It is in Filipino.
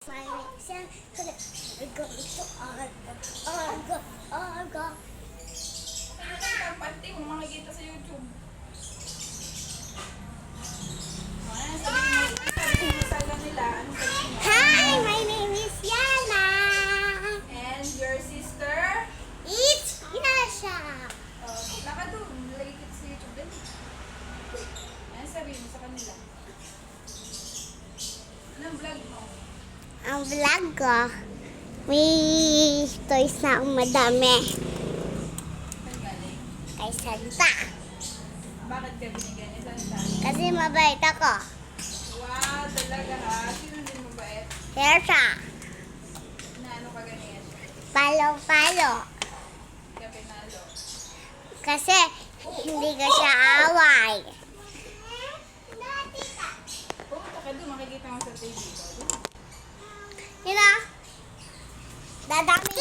Maganda ang panty mo makikita sa YouTube. Sabi mo sa nila, anong sabihin mo? Hi, my name is Yana. And your sister? It's Inasha. Laka doon, nilagay kita sa YouTube din. Anong sabihin mo sa kanila? Anong vlog mo? Ang vlog ko, may toys na akong madami. Saan galing? Kay Santa. Bakit ka binigyan niya Santa? Kasi mabait ako. Wow, talaga ha? Sino din mabait? Hersa. Na ano ka ganyan? Palo-palo. Ka pinalo. Kasi hindi ko siya away. Pumunta ka doon, makikita mo sa TV ko. You know, dadami